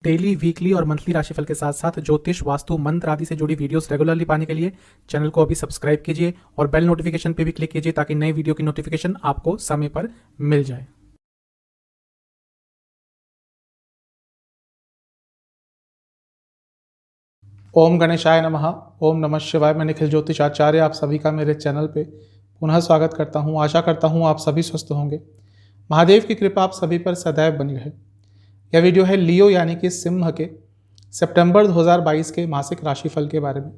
Daily, weekly और monthly राशिफल के साथ साथ ज्योतिष, वास्तु, मंत्र आदि से जुड़ी वीडियोस रेगुलरली पाने के लिए चैनल को अभी सब्सक्राइब कीजिए और बेल नोटिफिकेशन पे भी क्लिक कीजिए ताकि नई वीडियो की नोटिफिकेशन आपको समय पर मिल जाए। ओम गणेशाय नमः। ओम नमः शिवाय। मैं निखिल ज्योतिष आचार्य आप सभी का मेरे चैनल पे पुनः स्वागत करता हूँ। आशा करता हूँ आप सभी स्वस्थ होंगे। महादेव की कृपा आप सभी पर सदैव बनी रहे। यह वीडियो है लियो यानी कि सिंह के सितंबर 2022 के मासिक राशिफल के बारे में।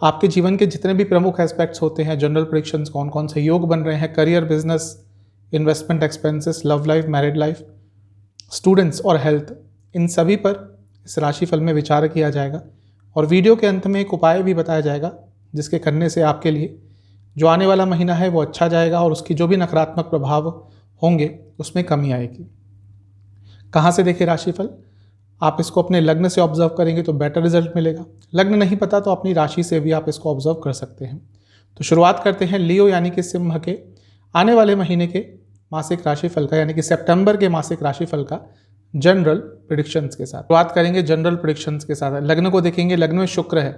आपके जीवन के जितने भी प्रमुख एस्पेक्ट्स होते हैं, जनरल प्रेडिक्शंस, कौन कौन से योग बन रहे हैं, career, business, investment expenses, love life, married life, students और हेल्थ, इन सभी पर इस राशिफल में विचार किया जाएगा। और वीडियो के अंत में एक उपाय भी बताया जाएगा जिसके करने से आपके लिए जो आने वाला महीना है वो अच्छा जाएगा और उसकी जो भी नकारात्मक प्रभाव होंगे उसमें कमी आएगी। कहाँ से देखें राशिफल? आप इसको अपने लग्न से ऑब्जर्व करेंगे तो बेटर रिजल्ट मिलेगा। लग्न नहीं पता तो अपनी राशि से भी आप इसको ऑब्जर्व कर सकते हैं। तो शुरुआत करते हैं लियो यानी कि सिंह के आने वाले महीने के मासिक राशिफल का, यानी कि सितंबर के मासिक राशिफल का जनरल प्रेडिक्शंस के साथ। शुरुआत करेंगे जनरल प्रेडिक्शंस के साथ। लग्न को देखेंगे। लग्न में शुक्र है।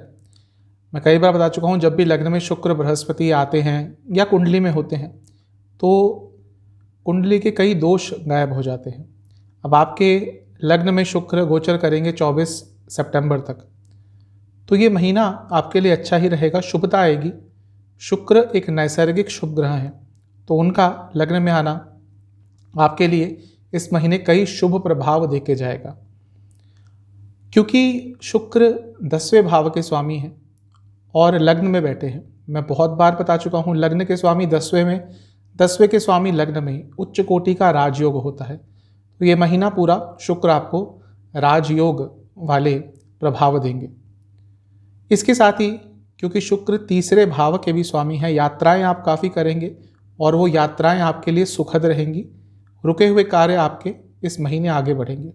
मैं कई बार बता चुका हूँ, जब भी लग्न में शुक्र, बृहस्पति आते हैं या कुंडली में होते हैं तो कुंडली के कई दोष गायब हो जाते हैं। अब आपके लग्न में शुक्र गोचर करेंगे 24 सितंबर तक, तो ये महीना आपके लिए अच्छा ही रहेगा, शुभता आएगी। शुक्र एक नैसर्गिक शुभ ग्रह है, तो उनका लग्न में आना आपके लिए इस महीने कई शुभ प्रभाव देके जाएगा। क्योंकि शुक्र 10वें भाव के स्वामी हैं और लग्न में बैठे हैं। मैं बहुत बार बता चुका हूँ, लग्न के स्वामी 10वें के स्वामी लग्न में ही उच्च कोटि का राजयोग होता है। तो ये महीना पूरा शुक्र आपको राजयोग वाले प्रभाव देंगे। इसके साथ ही क्योंकि शुक्र तीसरे भाव के भी स्वामी हैं, यात्राएं आप काफ़ी करेंगे और वो यात्राएं आपके लिए सुखद रहेंगी। रुके हुए कार्य आपके इस महीने आगे बढ़ेंगे।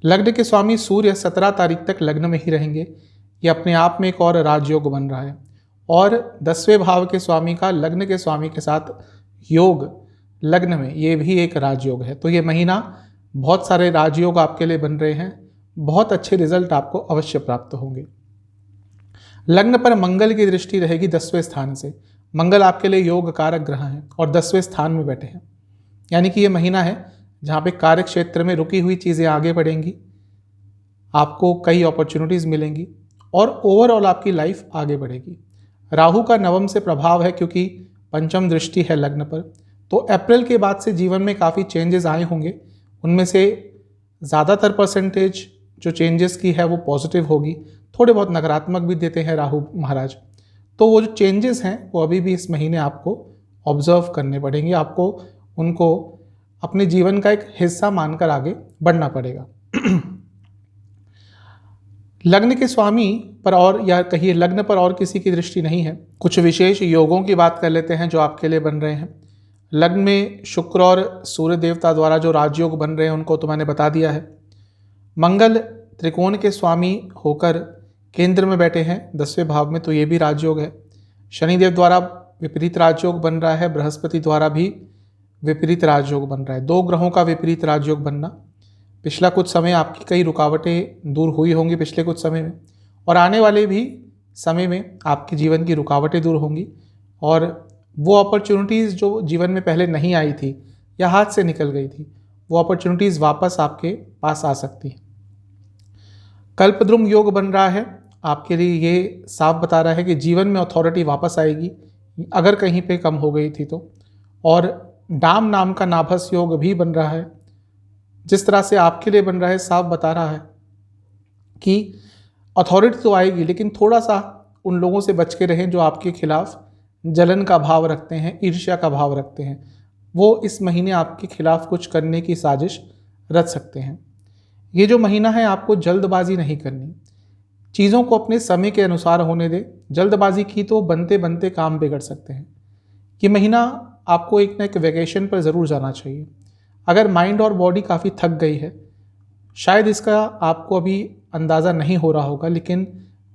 लग्न के स्वामी सूर्य 17 तारीख तक लग्न में ही रहेंगे। ये अपने आप में एक और राजयोग बन रहा है और 10वें भाव के स्वामी का लग्न के स्वामी के साथ योग लग्न में, ये भी एक राजयोग है। तो ये महीना बहुत सारे राजयोग आपके लिए बन रहे हैं। बहुत अच्छे रिजल्ट आपको अवश्य प्राप्त होंगे। लग्न पर मंगल की दृष्टि रहेगी 10वें स्थान से। मंगल आपके लिए योग कारक ग्रह हैं और 10वें स्थान में बैठे हैं, यानी कि ये महीना है जहाँ पे कार्य क्षेत्र में रुकी हुई चीज़ें आगे बढ़ेंगी, आपको कई अपॉर्चुनिटीज़ मिलेंगी और ओवरऑल आपकी लाइफ आगे बढ़ेगी। राहु का नवम से प्रभाव है क्योंकि पंचम दृष्टि है लग्न पर, तो अप्रैल के बाद से जीवन में काफ़ी चेंजेस आए होंगे। उनमें से ज़्यादातर परसेंटेज जो चेंजेस की है वो पॉजिटिव होगी। थोड़े बहुत नकारात्मक भी देते हैं राहु महाराज। तो वो जो चेंजेस हैं वो अभी भी इस महीने आपको ऑब्जर्व करने पड़ेंगे। आपको उनको अपने जीवन का एक हिस्सा मानकर आगे बढ़ना पड़ेगा। लग्न के स्वामी पर और, या कहिए लग्न पर और किसी की दृष्टि नहीं है। कुछ विशेष योगों की बात कर लेते हैं जो आपके लिए बन रहे हैं। लग्न में शुक्र और सूर्य देवता द्वारा जो राजयोग बन रहे हैं उनको तो मैंने बता दिया है। मंगल त्रिकोण के स्वामी होकर केंद्र में बैठे हैं 10वें भाव में, तो ये भी राजयोग है। शनिदेव द्वारा विपरीत राजयोग बन रहा है, बृहस्पति द्वारा भी विपरीत राजयोग बन रहा है। दो ग्रहों का विपरीत राजयोग बनना। पिछला कुछ समय आपकी कई रुकावटें दूर हुई होंगी पिछले कुछ समय में, और आने वाले भी समय में आपके जीवन की रुकावटें दूर होंगी और वो अपॉर्चुनिटीज़ जो जीवन में पहले नहीं आई थी या हाथ से निकल गई थी, वो अपॉर्चुनिटीज़ वापस आपके पास आ सकती हैं। कल्पद्रुम योग बन रहा है आपके लिए। ये साफ बता रहा है कि जीवन में अथॉरिटी वापस आएगी अगर कहीं पे कम हो गई थी तो। और डाम नाम का नाभस योग भी बन रहा है। जिस तरह से आपके लिए बन रहा है, साफ बता रहा है कि अथॉरिटी तो आएगी लेकिन थोड़ा सा उन लोगों से बच के रहें जो आपके खिलाफ जलन का भाव रखते हैं, ईर्ष्या का भाव रखते हैं। वो इस महीने आपके खिलाफ कुछ करने की साजिश रच सकते हैं। ये जो महीना है आपको जल्दबाजी नहीं करनी, चीज़ों को अपने समय के अनुसार होने दे। जल्दबाजी की तो बनते बनते काम बिगड़ सकते हैं। ये महीना आपको एक ना एक वेकेशन पर ज़रूर जाना चाहिए। अगर माइंड और बॉडी काफ़ी थक गई है, शायद इसका आपको अभी अंदाज़ा नहीं हो रहा होगा, लेकिन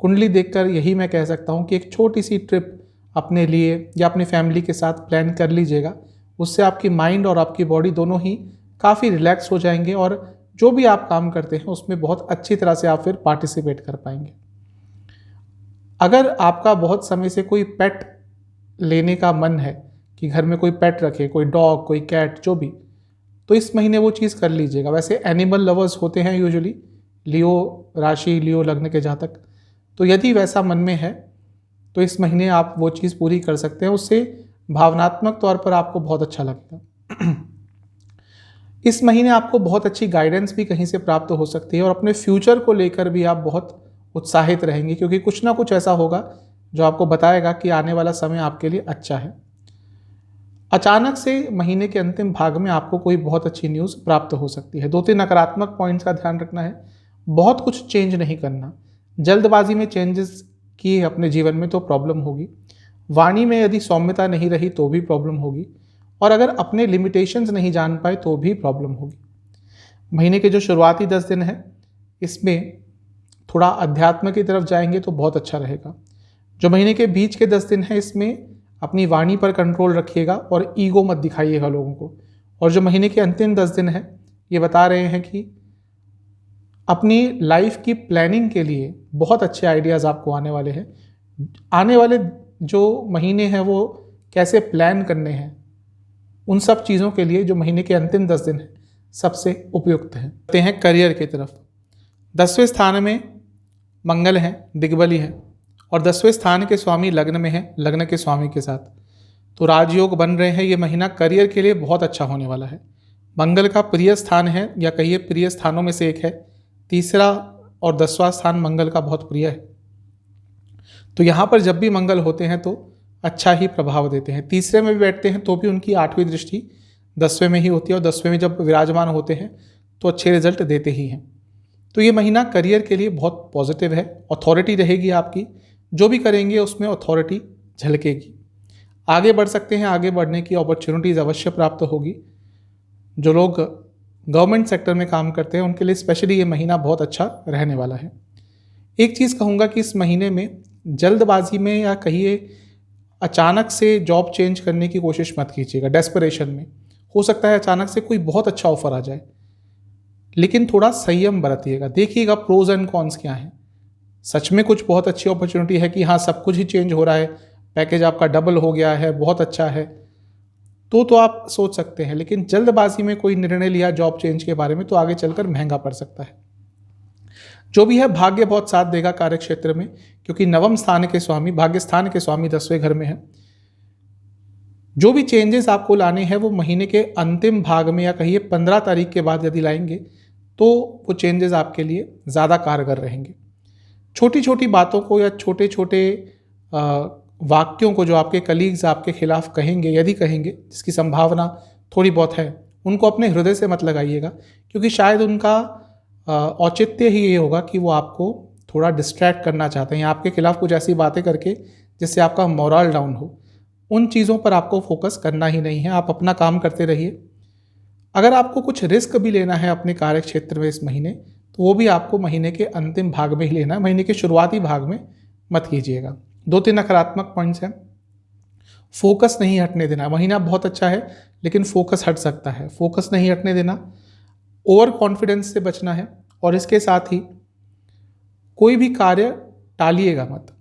कुंडली देखकर यही मैं कह सकता हूँ कि एक छोटी सी ट्रिप अपने लिए या अपनी फैमिली के साथ प्लान कर लीजिएगा। उससे आपकी माइंड और आपकी बॉडी दोनों ही काफ़ी रिलैक्स हो जाएंगे और जो भी आप काम करते हैं उसमें बहुत अच्छी तरह से आप फिर पार्टिसिपेट कर पाएंगे। अगर आपका बहुत समय से कोई पेट लेने का मन है कि घर में कोई पेट रखे, कोई डॉग, कोई कैट, जो भी, तो इस महीने वो चीज़ कर लीजिएगा। वैसे एनिमल लवर्स होते हैं यूजुअली लियो राशि, लियो लग्न के जातक, तो यदि वैसा मन में है तो इस महीने आप वो चीज़ पूरी कर सकते हैं। उससे भावनात्मक तौर पर आपको बहुत अच्छा लगेगा। इस महीने आपको बहुत अच्छी गाइडेंस भी कहीं से प्राप्त हो सकती है और अपने फ्यूचर को लेकर भी आप बहुत उत्साहित रहेंगे, क्योंकि कुछ ना कुछ ऐसा होगा जो आपको बताएगा कि आने वाला समय आपके लिए अच्छा है। अचानक से महीने के अंतिम भाग में आपको कोई बहुत अच्छी न्यूज़ प्राप्त हो सकती है। 2-3 नकारात्मक पॉइंट्स का ध्यान रखना है। बहुत कुछ चेंज नहीं करना, जल्दबाजी में चेंजेस किए अपने जीवन में तो प्रॉब्लम होगी। वाणी में यदि सौम्यता नहीं रही तो भी प्रॉब्लम होगी, और अगर अपने लिमिटेशंस नहीं जान पाए तो भी प्रॉब्लम होगी। महीने के जो शुरुआती 10 दिन हैं इसमें थोड़ा अध्यात्म की तरफ जाएंगे तो बहुत अच्छा रहेगा। जो महीने के बीच के 10 दिन हैं इसमें अपनी वाणी पर कंट्रोल रखिएगा और ईगो मत दिखाइएगा लोगों को। और जो महीने के अंतिम 10 दिन हैं ये बता रहे हैं कि अपनी लाइफ की प्लानिंग के लिए बहुत अच्छे आइडियाज़ आपको आने वाले हैं। आने वाले जो महीने हैं वो कैसे प्लान करने हैं, उन सब चीज़ों के लिए जो महीने के अंतिम 10 दिन हैं सबसे उपयुक्त हैं। आते हैं करियर की तरफ। 10वें स्थान में मंगल हैं, दिग्बली हैं, और 10वें स्थान के स्वामी लग्न में हैं, लग्न के स्वामी के साथ, तो राजयोग बन रहे हैं। ये महीना करियर के लिए बहुत अच्छा होने वाला है। मंगल का प्रिय स्थान है, या कहिए प्रिय स्थानों में से एक है। तीसरा और 10वां स्थान मंगल का बहुत प्रिय है, तो यहाँ पर जब भी मंगल होते हैं तो अच्छा ही प्रभाव देते हैं। तीसरे में भी बैठते हैं तो भी उनकी 8वीं दृष्टि 10वें में ही होती है, और 10वें में जब विराजमान होते हैं तो अच्छे रिजल्ट देते ही हैं। तो ये महीना करियर के लिए बहुत पॉजिटिव है। अथॉरिटी रहेगी आपकी, जो भी करेंगे उसमें अथॉरिटी झलकेगी। आगे बढ़ सकते हैं, आगे बढ़ने की अपॉर्चुनिटीज़ अवश्य प्राप्त होगी। जो लोग गवर्नमेंट सेक्टर में काम करते हैं उनके लिए स्पेशली ये महीना बहुत अच्छा रहने वाला है। एक चीज़ कहूँगा कि इस महीने में जल्दबाजी में या कहिए अचानक से जॉब चेंज करने की कोशिश मत कीजिएगा। डेस्परेशन में हो सकता है अचानक से कोई बहुत अच्छा ऑफर आ जाए, लेकिन थोड़ा संयम बरतिएगा। देखिएगा प्रोज एंड कॉन्स क्या हैं। सच में कुछ बहुत अच्छी अपॉर्चुनिटी है कि हाँ सब कुछ ही चेंज हो रहा है, पैकेज आपका डबल हो गया है, बहुत अच्छा है, तो आप सोच सकते हैं। लेकिन जल्दबाजी में कोई निर्णय लिया जॉब चेंज के बारे में तो आगे चलकर महंगा पड़ सकता है। जो भी है भाग्य बहुत साथ देगा कार्य क्षेत्र में, क्योंकि नवम स्थान के स्वामी, भाग्य स्थान के स्वामी 10वें घर में है। जो भी चेंजेस आपको लाने हैं वो महीने के अंतिम भाग में या कहिए 15 तारीख के बाद यदि लाएंगे तो वो चेंजेस आपके लिए ज़्यादा कारगर रहेंगे। छोटी छोटी बातों को या छोटे छोटे वाक्यों को जो आपके कलीग्स आपके खिलाफ कहेंगे, यदि कहेंगे, जिसकी संभावना थोड़ी बहुत है, उनको अपने हृदय से मत लगाइएगा, क्योंकि शायद उनका औचित्य ही ये होगा कि वो आपको थोड़ा डिस्ट्रैक्ट करना चाहते हैं, आपके खिलाफ कुछ ऐसी बातें करके जिससे आपका मोरल डाउन हो। उन चीज़ों पर आपको फोकस करना ही नहीं है, आप अपना काम करते रहिए। अगर आपको कुछ रिस्क भी लेना है अपने कार्य क्षेत्र में इस महीने, तो वो भी आपको महीने के अंतिम भाग में ही लेना है, महीने के शुरुआती भाग में मत कीजिएगा। 2-3 नकारात्मक पॉइंट्स हैं। फोकस नहीं हटने देना। महीना बहुत अच्छा है लेकिन फोकस हट सकता है, फोकस नहीं हटने देना। ओवर कॉन्फिडेंस से बचना है, और इसके साथ ही कोई भी कार्य टालिएगा मत।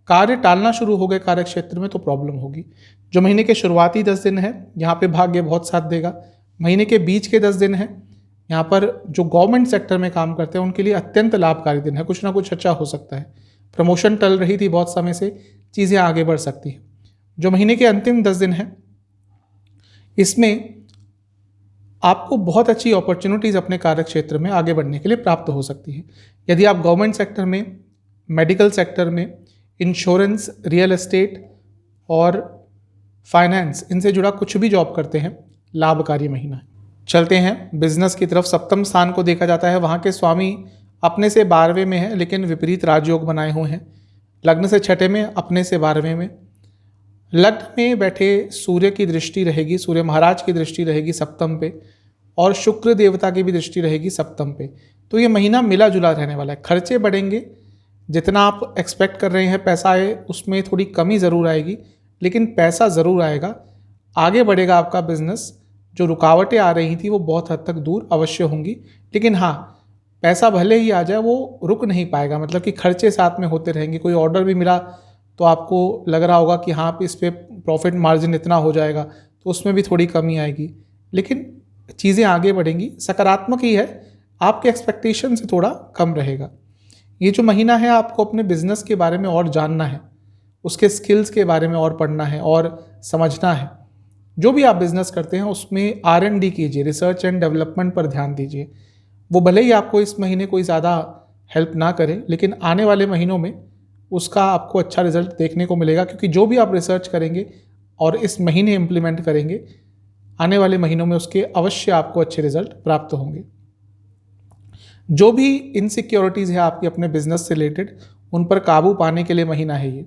कार्य टालना शुरू हो गए कार्य क्षेत्र में तो प्रॉब्लम होगी। जो महीने के शुरुआती 10 दिन है यहाँ पे भाग्य बहुत साथ देगा। महीने के बीच के 10 दिन है यहाँ पर जो गवर्नमेंट सेक्टर में काम करते हैं उनके लिए अत्यंत लाभकारी दिन है। कुछ ना कुछ अच्छा हो सकता है। प्रमोशन टल रही थी बहुत समय से, चीज़ें आगे बढ़ सकती हैं। जो महीने के अंतिम 10 दिन हैं इसमें आपको बहुत अच्छी अपॉर्चुनिटीज़ अपने कार्य क्षेत्र में आगे बढ़ने के लिए प्राप्त हो सकती है। यदि आप गवर्नमेंट सेक्टर में, मेडिकल सेक्टर में, इंश्योरेंस, रियल एस्टेट और फाइनेंस, इनसे जुड़ा कुछ भी जॉब करते हैं, लाभकारी महीना है। चलते हैं बिजनेस की तरफ। 7वें स्थान को देखा जाता है, वहाँ के स्वामी अपने से 12वें में है लेकिन विपरीत राजयोग बनाए हुए हैं। लग्न से 6ठे में, अपने से 12वें में। लग्न में बैठे सूर्य की दृष्टि रहेगी, सूर्य महाराज की दृष्टि रहेगी 7म पे, और शुक्र देवता की भी दृष्टि रहेगी 7म पे। तो ये महीना मिला जुला रहने वाला है। खर्चे बढ़ेंगे, जितना आप एक्सपेक्ट कर रहे हैं पैसा आए उसमें थोड़ी कमी ज़रूर आएगी, लेकिन पैसा ज़रूर आएगा। आगे बढ़ेगा आपका बिजनेस, जो रुकावटें आ रही थी वो बहुत हद तक दूर अवश्य होंगी। लेकिन हाँ, पैसा भले ही आ जाए वो रुक नहीं पाएगा, मतलब कि खर्चे साथ में होते रहेंगे। कोई ऑर्डर भी मिला तो आपको लग रहा होगा कि हाँ इस पे प्रॉफिट मार्जिन इतना हो जाएगा, तो उसमें भी थोड़ी कमी आएगी। लेकिन चीज़ें आगे बढ़ेंगी, सकारात्मक ही है, आपके एक्सपेक्टेशन से थोड़ा कम रहेगा। ये जो महीना है आपको अपने बिजनेस के बारे में और जानना है, उसके स्किल्स के बारे में और पढ़ना है और समझना है। जो भी आप बिजनेस करते हैं उसमें R&D कीजिए, रिसर्च एंड डेवलपमेंट पर ध्यान दीजिए। वो भले ही आपको इस महीने कोई ज़्यादा हेल्प ना करे, लेकिन आने वाले महीनों में उसका आपको अच्छा रिजल्ट देखने को मिलेगा, क्योंकि जो भी आप रिसर्च करेंगे और इस महीने इम्प्लीमेंट करेंगे, आने वाले महीनों में उसके अवश्य आपको अच्छे रिजल्ट प्राप्त होंगे। जो भी इनसिक्योरिटीज़ है आपकी अपने बिजनेस से रिलेटेड, उन पर काबू पाने के लिए महीना है ये।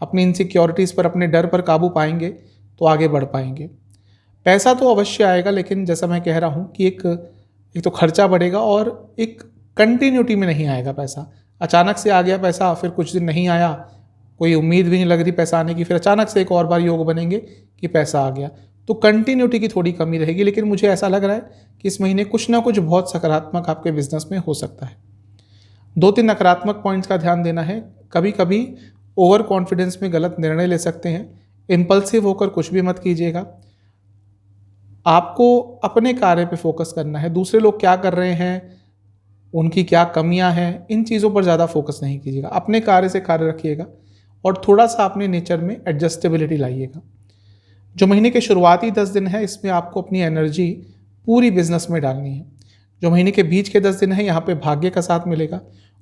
अपनी इनसिक्योरिटीज़ पर, अपने डर पर काबू पाएंगे तो आगे बढ़ पाएंगे। पैसा तो अवश्य आएगा, लेकिन जैसा मैं कह रहा हूँ कि एक तो खर्चा बढ़ेगा और एक कंटिन्यूटी में नहीं आएगा पैसा। अचानक से आ गया पैसा, फिर कुछ दिन नहीं आया, कोई उम्मीद भी नहीं लग रही पैसा आने की, फिर अचानक से एक और बार योग बनेंगे कि पैसा आ गया, तो कंटिन्यूटी की थोड़ी कमी रहेगी। लेकिन मुझे ऐसा लग रहा है कि इस महीने कुछ ना कुछ बहुत सकारात्मक आपके बिजनेस में हो सकता है। 2-3 नकारात्मक पॉइंट्स का ध्यान देना है। कभी कभी ओवर कॉन्फिडेंस में गलत निर्णय ले सकते हैं। इम्पल्सिव होकर कुछ भी मत कीजिएगा। आपको अपने कार्य पे फोकस करना है। दूसरे लोग क्या कर रहे हैं, उनकी क्या कमियां हैं, इन चीज़ों पर ज़्यादा फोकस नहीं कीजिएगा। अपने कार्य से कार्य रखिएगा और थोड़ा सा अपने नेचर में एडजस्टेबिलिटी लाइएगा। जो महीने के शुरुआती 10 दिन है, इसमें आपको अपनी एनर्जी पूरी बिजनेस में डालनी है। जो महीने के बीच के 10 दिन है, यहाँ पे भाग्य का साथ मिलेगा।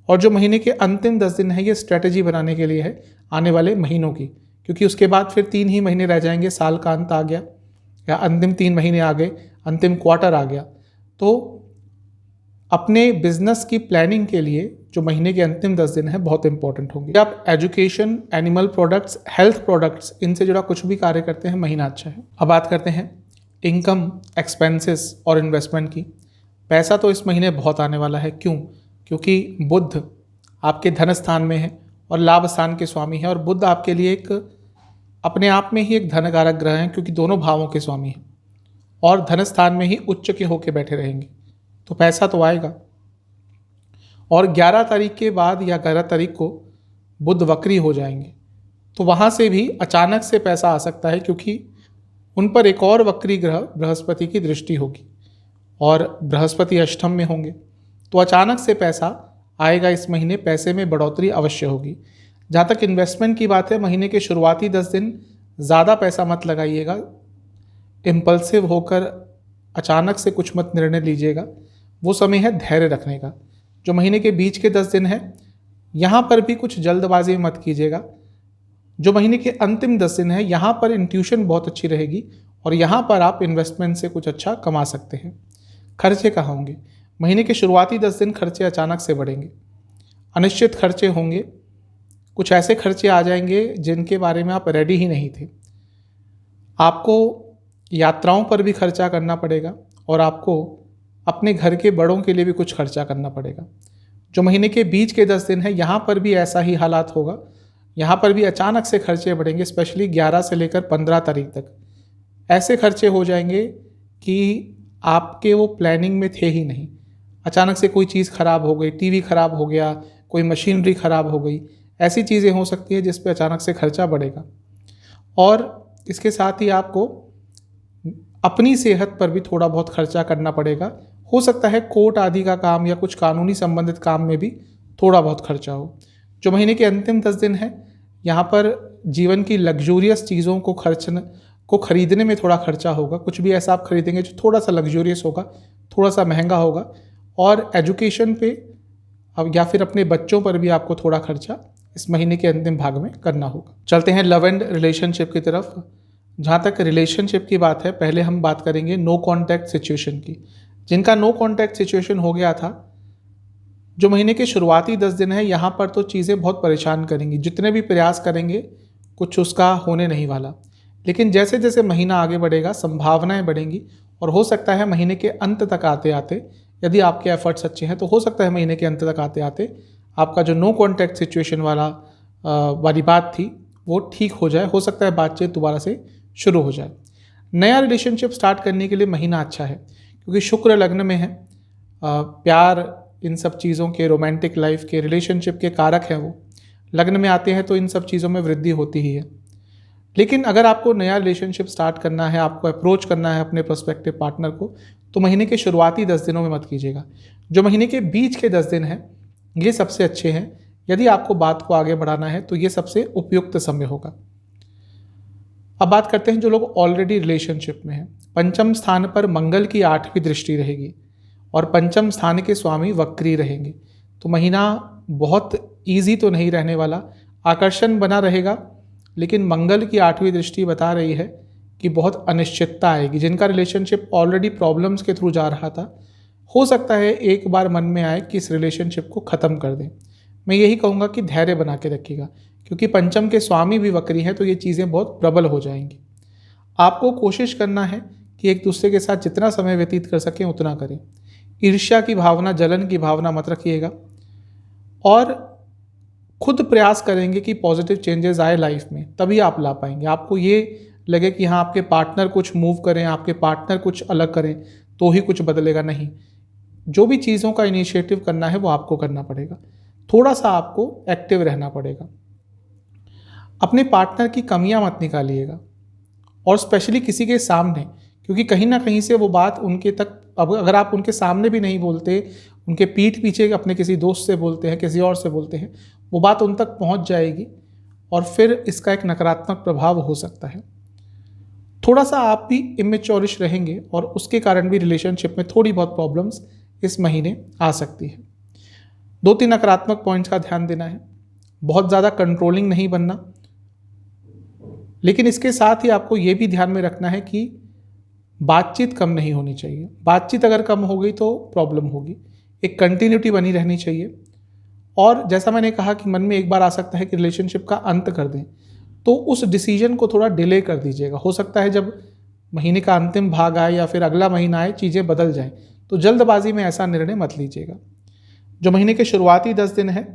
और जो महीने के अंतिम 10 दिन है, ये स्ट्रेटेजी बनाने के लिए है आने वाले महीनों की, क्योंकि उसके बाद फिर 3 ही महीने रह जाएंगे, साल का अंत आ गया या अंतिम 3 महीने आ गए, अंतिम क्वार्टर आ गया। तो अपने बिजनेस की प्लानिंग के लिए जो महीने के अंतिम 10 दिन है बहुत इंपॉर्टेंट होंगे। आप education, animal products, health products, इनसे जुड़ा कुछ भी कार्य करते हैं, महीना अच्छा है। अब बात करते हैं इनकम, एक्सपेंसेस और इन्वेस्टमेंट की। पैसा तो इस महीने बहुत आने वाला है। क्यों? क्योंकि बुध आपके धन स्थान में है और लाभ स्थान के स्वामी है, और बुध आपके लिए एक अपने आप में ही एक धनकारक ग्रह है, क्योंकि दोनों भावों के स्वामी हैं और धन स्थान में ही उच्च के होके बैठे रहेंगे, तो पैसा तो आएगा। और 11 तारीख के बाद या 11 तारीख को बुध वक्री हो जाएंगे, तो वहाँ से भी अचानक से पैसा आ सकता है, क्योंकि उन पर एक और वक्री ग्रह बृहस्पति की दृष्टि होगी और बृहस्पति अष्टम में होंगे, तो अचानक से पैसा आएगा। इस महीने पैसे में बढ़ोतरी अवश्य होगी। जहाँ तक इन्वेस्टमेंट की बात है, महीने के शुरुआती 10 दिन ज़्यादा पैसा मत लगाइएगा। इम्पल्सिव होकर अचानक से कुछ मत निर्णय लीजिएगा, वो समय है धैर्य रखने का। जो महीने के बीच के 10 दिन है, यहाँ पर भी कुछ जल्दबाजी मत कीजिएगा। जो महीने के अंतिम 10 दिन है, यहाँ पर इंट्यूशन बहुत अच्छी रहेगी और यहाँ पर आप इन्वेस्टमेंट से कुछ अच्छा कमा सकते हैं। खर्चे कहाँ होंगे? महीने के शुरुआती 10 दिन खर्चे अचानक से बढ़ेंगे, अनिश्चित खर्चे होंगे, कुछ ऐसे खर्चे आ जाएंगे जिनके बारे में आप रेडी ही नहीं थे। आपको यात्राओं पर भी खर्चा करना पड़ेगा और आपको अपने घर के बड़ों के लिए भी कुछ खर्चा करना पड़ेगा। जो महीने के बीच के 10 दिन है, यहाँ पर भी ऐसा ही हालात होगा। यहाँ पर भी अचानक से खर्चे बढ़ेंगे, स्पेशली 11 से लेकर 15 तारीख तक ऐसे खर्चे हो जाएंगे कि आपके वो प्लानिंग में थे ही नहीं। अचानक से कोई चीज़ ख़राब हो गई, टीवी ख़राब हो गया, कोई मशीनरी ख़राब हो गई, ऐसी चीज़ें हो सकती है जिस पे अचानक से खर्चा बढ़ेगा। और इसके साथ ही आपको अपनी सेहत पर भी थोड़ा बहुत खर्चा करना पड़ेगा। हो सकता है कोर्ट आदि का काम या कुछ कानूनी संबंधित काम में भी थोड़ा बहुत खर्चा हो। जो महीने के अंतिम 10 दिन है, यहाँ पर जीवन की लग्जूरियस चीज़ों को खरीदने में थोड़ा खर्चा होगा। कुछ भी ऐसा आप खरीदेंगे जो थोड़ा सा लग्जूरियस होगा, थोड़ा सा महंगा होगा। और एजुकेशन पे अब या फिर अपने बच्चों पर भी आपको थोड़ा खर्चा इस महीने के अंतिम भाग में करना होगा। चलते हैं लव एंड रिलेशनशिप की तरफ। जहाँ तक रिलेशनशिप की बात है, पहले हम बात करेंगे नो कॉन्टैक्ट सिचुएशन की। जिनका नो कॉन्टैक्ट सिचुएशन हो गया था, जो महीने के शुरुआती 10 दिन है, यहाँ पर तो चीज़ें बहुत परेशान करेंगी। जितने भी प्रयास करेंगे कुछ उसका होने नहीं वाला। लेकिन जैसे जैसे महीना आगे बढ़ेगा, संभावनाएं बढ़ेंगी और हो सकता है महीने के अंत तक आते आते, यदि आपके एफर्ट्स अच्छे हैं, तो हो सकता है महीने के अंत तक आते आते आपका जो नो कॉन्टैक्ट सिचुएशन वाली बात थी वो ठीक हो जाए। हो सकता है बातचीत दोबारा से शुरू हो जाए। नया रिलेशनशिप स्टार्ट करने के लिए महीना अच्छा है, क्योंकि शुक्र लग्न में है। प्यार, इन सब चीज़ों के, रोमांटिक लाइफ के, रिलेशनशिप के कारक हैं वो। लग्न में आते हैं तो इन सब चीज़ों में वृद्धि होती ही है। लेकिन अगर आपको नया रिलेशनशिप स्टार्ट करना है, आपको अप्रोच करना है अपने प्रोस्पेक्टिव पार्टनर को, तो महीने के शुरुआती 10 दिनों में मत कीजिएगा। जो महीने के बीच के 10 दिन हैं ये सबसे अच्छे हैं। यदि आपको बात को आगे बढ़ाना है तो ये सबसे उपयुक्त समय होगा। अब बात करते हैं जो लोग ऑलरेडी रिलेशनशिप में हैं। पंचम स्थान पर मंगल की 8वीं दृष्टि रहेगी और पंचम स्थान के स्वामी वक्री रहेंगे। तो महीना बहुत ईजी तो नहीं रहने वाला, आकर्षण बना रहेगा, लेकिन मंगल की 8वीं दृष्टि बता रही है कि बहुत अनिश्चितता आएगी। जिनका रिलेशनशिप ऑलरेडी प्रॉब्लम्स के थ्रू जा रहा था, हो सकता है एक बार मन में आए कि इस रिलेशनशिप को ख़त्म कर दें। मैं यही कहूँगा कि धैर्य बना के रखिएगा, क्योंकि पंचम के स्वामी भी वक्री हैं, तो ये चीज़ें बहुत प्रबल हो जाएंगी। आपको कोशिश करना है कि एक दूसरे के साथ जितना समय व्यतीत कर सकें उतना करें। ईर्ष्या की भावना, जलन की भावना मत रखिएगा और खुद प्रयास करेंगे कि पॉजिटिव चेंजेस आए लाइफ में, तभी आप ला पाएंगे। आपको ये लगे कि हाँ आपके पार्टनर कुछ मूव करें, आपके पार्टनर कुछ अलग करें तो ही कुछ बदलेगा, नहीं। जो भी चीज़ों का इनिशिएटिव करना है वो आपको करना पड़ेगा। थोड़ा सा आपको एक्टिव रहना पड़ेगा। अपने पार्टनर की कमियां मत निकालिएगा, और स्पेशली किसी के सामने, क्योंकि कहीं ना कहीं से वो बात उनके तक, अब अगर आप उनके सामने भी नहीं बोलते, उनके पीठ पीछे अपने किसी दोस्त से बोलते हैं, किसी और से बोलते हैं, वो बात उन तक पहुंच जाएगी और फिर इसका एक नकारात्मक प्रभाव हो सकता है। थोड़ा सा आप भी इमेच्योरिश रहेंगे और उसके कारण भी रिलेशनशिप में थोड़ी बहुत प्रॉब्लम्स इस महीने आ सकती है। 2-3 नकारात्मक पॉइंट्स का ध्यान देना है। बहुत ज़्यादा कंट्रोलिंग नहीं बनना, लेकिन इसके साथ ही आपको ये भी ध्यान में रखना है कि बातचीत कम नहीं होनी चाहिए। बातचीत अगर कम हो गई तो प्रॉब्लम होगी। एक कंटिन्यूटी बनी रहनी चाहिए। और जैसा मैंने कहा कि मन में एक बार आ सकता है कि रिलेशनशिप का अंत कर दें, तो उस डिसीजन को थोड़ा डिले कर दीजिएगा। हो सकता है जब महीने का अंतिम भाग आए या फिर अगला महीना आए चीज़ें बदल जाएं, तो जल्दबाजी में ऐसा निर्णय मत लीजिएगा। जो महीने के शुरुआती 10 दिन है,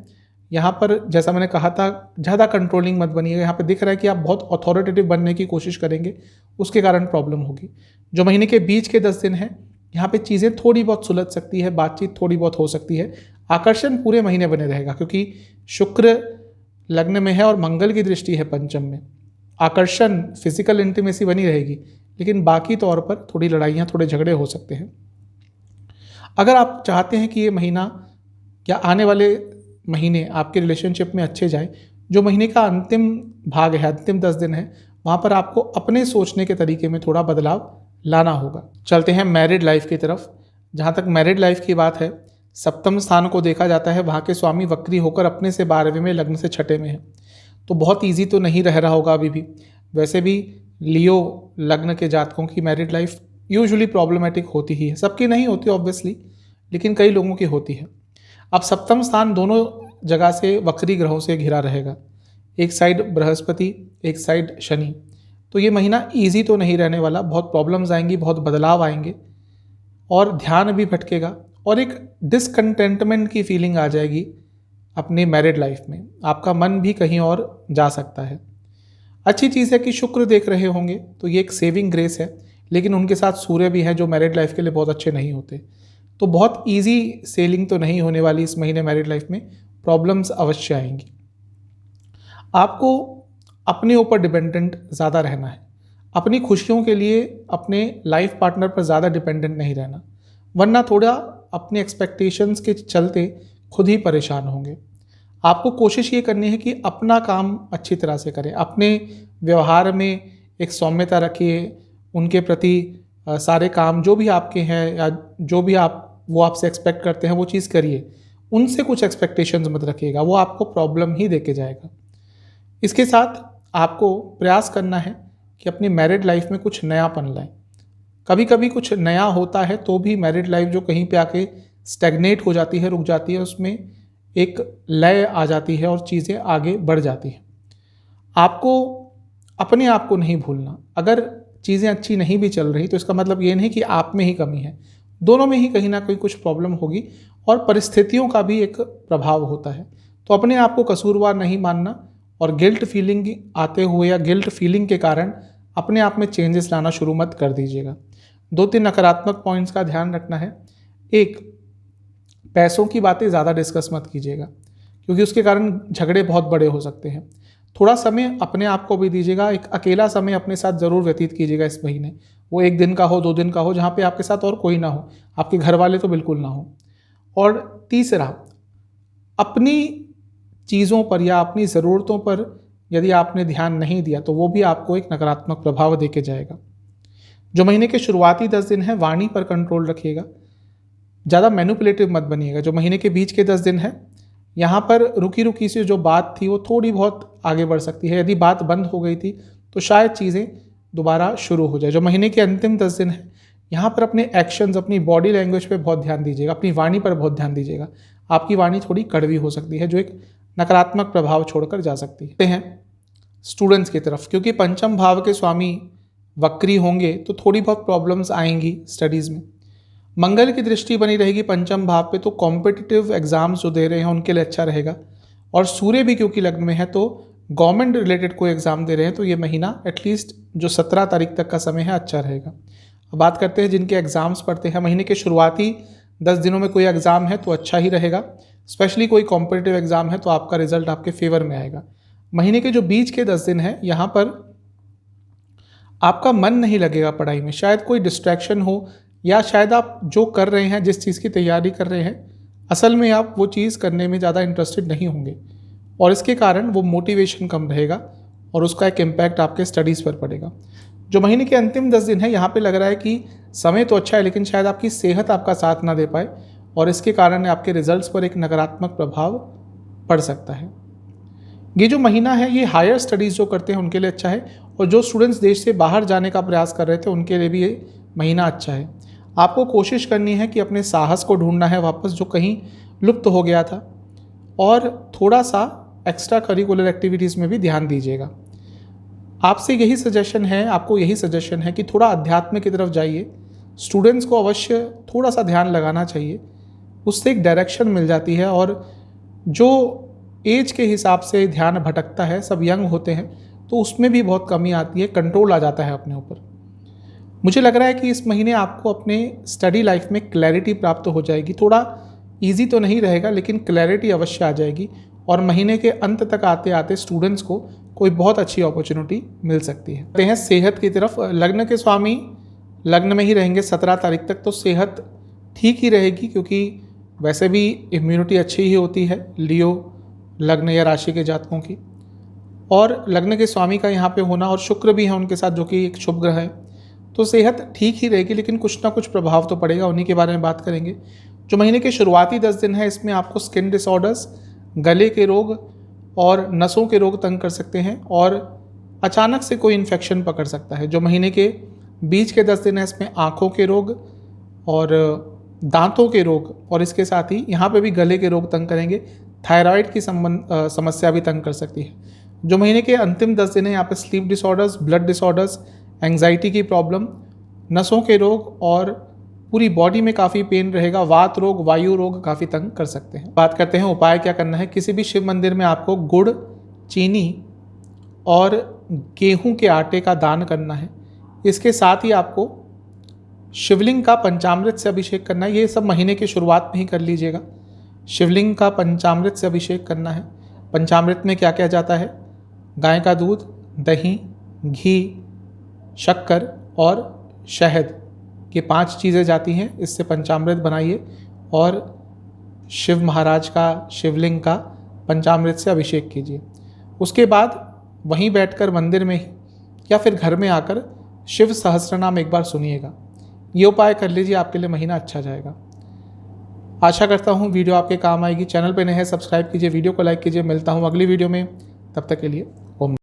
यहाँ पर जैसा मैंने कहा था, ज़्यादा कंट्रोलिंग मत बनिएगा। यहाँ पे दिख रहा है कि आप बहुत अथॉरिटेटिव बनने की कोशिश करेंगे, उसके कारण प्रॉब्लम होगी। जो महीने के बीच के 10 दिन हैं, यहाँ पे चीज़ें थोड़ी बहुत सुलझ सकती है, बातचीत थोड़ी बहुत हो सकती है। आकर्षण पूरे महीने बने रहेगा, क्योंकि शुक्र लग्न में है और मंगल की दृष्टि है पंचम में। आकर्षण, फिजिकल इंटीमेसी बनी रहेगी, लेकिन बाकी तौर पर थोड़ी लड़ाइयाँ, थोड़े झगड़े हो सकते हैं। अगर आप चाहते हैं कि ये महीना या आने वाले महीने आपके रिलेशनशिप में अच्छे जाए, जो महीने का अंतिम भाग है, अंतिम 10 दिन है, वहाँ पर आपको अपने सोचने के तरीके में थोड़ा बदलाव लाना होगा। चलते हैं मैरिड लाइफ की तरफ। जहाँ तक मैरिड लाइफ की बात है, सप्तम स्थान को देखा जाता है, वहाँ के स्वामी वक्री होकर अपने से 12वें में, लग्न से 6ठे में है। तो बहुत ईजी तो नहीं रह रहा होगा अभी भी। वैसे भी लियो लग्न के जातकों की मैरिड लाइफ यूजुअली प्रॉब्लमेटिक होती ही है। सबकी नहीं होती ऑब्वियसली, लेकिन कई लोगों की होती है। अब सप्तम स्थान दोनों जगह से वक्री ग्रहों से घिरा रहेगा, एक साइड बृहस्पति, एक साइड शनि। तो ये महीना इजी तो नहीं रहने वाला, बहुत प्रॉब्लम्स आएंगी, बहुत बदलाव आएंगे और ध्यान भी भटकेगा और एक डिसकंटेंटमेंट की फीलिंग आ जाएगी अपनी मैरिड लाइफ में। आपका मन भी कहीं और जा सकता है। अच्छी चीज़ है कि शुक्र देख रहे होंगे, तो ये एक सेविंग ग्रेस है, लेकिन उनके साथ सूर्य भी है जो मैरिड लाइफ के लिए बहुत अच्छे नहीं होते। तो बहुत इजी सेलिंग तो नहीं होने वाली इस महीने मैरिड लाइफ में, प्रॉब्लम्स अवश्य आएंगी। आपको अपने ऊपर डिपेंडेंट ज़्यादा रहना है। अपनी खुशियों के लिए अपने लाइफ पार्टनर पर ज़्यादा डिपेंडेंट नहीं रहना, वरना थोड़ा अपने एक्सपेक्टेशंस के चलते खुद ही परेशान होंगे। आपको कोशिश ये करनी है कि अपना काम अच्छी तरह से करें, अपने व्यवहार में एक सौम्यता रखिए, उनके प्रति सारे काम जो भी आपके हैं या जो भी वो आपसे एक्सपेक्ट करते हैं वो चीज़ करिए। उनसे कुछ एक्सपेक्टेशंस मत रखिएगा, वो आपको प्रॉब्लम ही देके जाएगा। इसके साथ आपको प्रयास करना है कि अपनी मैरिड लाइफ में कुछ नयापन लाएं। कभी कभी कुछ नया होता है तो भी मैरिड लाइफ जो कहीं पे आके स्टैग्नेट हो जाती है, रुक जाती है, उसमें एक लय आ जाती है और चीज़ें आगे बढ़ जाती हैं। आपको अपने आप को नहीं भूलना। अगर चीज़ें अच्छी नहीं भी चल रही तो इसका मतलब ये नहीं कि आप में ही कमी है, दोनों में ही कहीं ना कहीं कुछ प्रॉब्लम होगी और परिस्थितियों का भी एक प्रभाव होता है। तो अपने आप को कसूरवार नहीं मानना और गिल्ट फीलिंग आते हुए या गिल्ट फीलिंग के कारण अपने आप में चेंजेस लाना शुरू मत कर दीजिएगा। 2-3 नकारात्मक पॉइंट्स का ध्यान रखना है। एक, पैसों की बातें ज़्यादा डिस्कस मत कीजिएगा क्योंकि उसके कारण झगड़े बहुत बड़े हो सकते हैं। थोड़ा समय अपने आप को भी दीजिएगा, एक अकेला समय अपने साथ ज़रूर व्यतीत कीजिएगा इस महीने। वो 1 दिन का हो, 2 दिन का हो, जहाँ पे आपके साथ और कोई ना हो, आपके घर वाले तो बिल्कुल ना हो। और तीसरा, अपनी चीज़ों पर या अपनी ज़रूरतों पर यदि आपने ध्यान नहीं दिया तो वो भी आपको एक नकारात्मक प्रभाव देके जाएगा। जो महीने के शुरुआती 10 दिन है, वाणी पर कंट्रोल रखिएगा, ज़्यादा मैनिपुलेटिव मत बनिएगा। जो महीने के बीच के 10 दिन है, यहाँ पर रुकी रुकी से जो बात थी वो थोड़ी बहुत आगे बढ़ सकती है। यदि बात बंद हो गई थी तो शायद चीज़ें दोबारा शुरू हो जाए। जो महीने के अंतिम 10 दिन है, यहाँ पर अपने एक्शंस, अपनी बॉडी लैंग्वेज पे बहुत ध्यान दीजिएगा, अपनी वाणी पर बहुत ध्यान दीजिएगा। आपकी वाणी थोड़ी कड़वी हो सकती है जो एक नकारात्मक प्रभाव छोड़कर जा सकती है। स्टूडेंट्स की तरफ, क्योंकि पंचम भाव के स्वामी वक्री होंगे तो थोड़ी बहुत प्रॉब्लम्स आएंगी स्टडीज़ में। मंगल की दृष्टि बनी रहेगी पंचम भाव पे, तो कॉम्पिटिटिव एग्जाम्स जो दे रहे हैं उनके लिए अच्छा रहेगा। और सूर्य भी क्योंकि लग्न में है तो गवर्नमेंट रिलेटेड कोई एग्जाम दे रहे हैं तो ये महीना एटलीस्ट जो 17 तारीख तक का समय है अच्छा रहेगा। अब बात करते हैं जिनके एग्जाम्स पढ़ते हैं। महीने के शुरुआती 10 दिनों में कोई एग्ज़ाम है तो अच्छा ही रहेगा। स्पेशली कोई कॉम्पिटिटिव एग्जाम है तो आपका रिजल्ट आपके फेवर में आएगा। महीने के जो बीच के 10 दिन हैं, यहाँ पर आपका मन नहीं लगेगा पढ़ाई में, शायद कोई डिस्ट्रैक्शन हो, या शायद आप जो कर रहे हैं, जिस चीज़ की तैयारी कर रहे हैं, असल में आप वो चीज़ करने में ज़्यादा इंटरेस्टेड नहीं होंगे और इसके कारण वो मोटिवेशन कम रहेगा और उसका एक इम्पैक्ट आपके स्टडीज़ पर पड़ेगा। जो महीने के अंतिम 10 दिन है, यहाँ पे लग रहा है कि समय तो अच्छा है लेकिन शायद आपकी सेहत आपका साथ ना दे पाए और इसके कारण आपके रिजल्ट्स पर एक नकारात्मक प्रभाव पड़ सकता है। ये जो महीना है ये हायर स्टडीज़ जो करते हैं उनके लिए अच्छा है और जो स्टूडेंट्स देश से बाहर जाने का प्रयास कर रहे थे उनके लिए भी ये महीना अच्छा है। आपको कोशिश करनी है कि अपने साहस को ढूंढना है वापस जो कहीं लुप्त हो गया था और थोड़ा सा एक्स्ट्रा करिकुलर एक्टिविटीज़ में भी ध्यान दीजिएगा। आपसे यही सजेशन है, आपको यही सजेशन है कि थोड़ा अध्यात्म की तरफ जाइए। स्टूडेंट्स को अवश्य थोड़ा सा ध्यान लगाना चाहिए, उससे एक डायरेक्शन मिल जाती है और जो एज के हिसाब से ध्यान भटकता है, सब यंग होते हैं तो उसमें भी बहुत कमी आती है, कंट्रोल आ जाता है अपने ऊपर। मुझे लग रहा है कि इस महीने आपको अपने स्टडी लाइफ में क्लैरिटी प्राप्त हो जाएगी। थोड़ा इजी तो नहीं रहेगा लेकिन क्लैरिटी अवश्य आ जाएगी और महीने के अंत तक आते आते स्टूडेंट्स को कोई बहुत अच्छी अपॉर्चुनिटी मिल सकती है। आते हैं सेहत की तरफ। लग्न के स्वामी लग्न में ही रहेंगे 17 तारीख तक, तो सेहत ठीक ही रहेगी क्योंकि वैसे भी इम्यूनिटी अच्छी ही होती है लियो लग्न या राशि के जातकों की। और लग्न के स्वामी का यहाँ पे होना और शुक्र भी है उनके साथ जो कि एक शुभ ग्रह है, तो सेहत ठीक ही रहेगी लेकिन कुछ ना कुछ प्रभाव तो पड़ेगा, उन्हीं के बारे में बात करेंगे। जो महीने के शुरुआती 10 दिन है इसमें आपको स्किन डिसऑर्डर्स, गले के रोग और नसों के रोग तंग कर सकते हैं और अचानक से कोई इन्फेक्शन पकड़ सकता है। जो महीने के बीच के 10 दिन है इसमें आँखों के रोग और दांतों के रोग और इसके साथ ही यहाँ पे भी गले के रोग तंग करेंगे। थायराइड की समस्या भी तंग कर सकती है। जो महीने के अंतिम 10 दिन है यहाँ पे sleep disorders, blood disorders, anxiety की प्रॉब्लम, नसों के रोग और पूरी बॉडी में काफ़ी पेन रहेगा। वात रोग, वायु रोग काफ़ी तंग कर सकते हैं। बात करते हैं उपाय क्या करना है। किसी भी शिव मंदिर में आपको गुड़, चीनी और गेहूं के आटे का दान करना है। इसके साथ ही आपको शिवलिंग का पंचामृत से अभिषेक करना है। ये सब महीने की शुरुआत में ही कर लीजिएगा। शिवलिंग का पंचामृत से अभिषेक करना है। पंचामृत में क्या क्या जाता है? गाय का दूध, दही, घी, शक्कर और शहद, ये 5 चीज़ें जाती हैं। इससे पंचामृत बनाइए और शिव महाराज का, शिवलिंग का पंचामृत से अभिषेक कीजिए। उसके बाद वहीं बैठकर मंदिर में ही या फिर घर में आकर शिव सहस्त्रनाम एक बार सुनिएगा। ये उपाय कर लीजिए, आपके लिए महीना अच्छा जाएगा। आशा करता हूँ वीडियो आपके काम आएगी। चैनल पे नए हैं सब्सक्राइब कीजिए, वीडियो को लाइक कीजिए। मिलता हूँ अगली वीडियो में, तब तक के लिए ओम।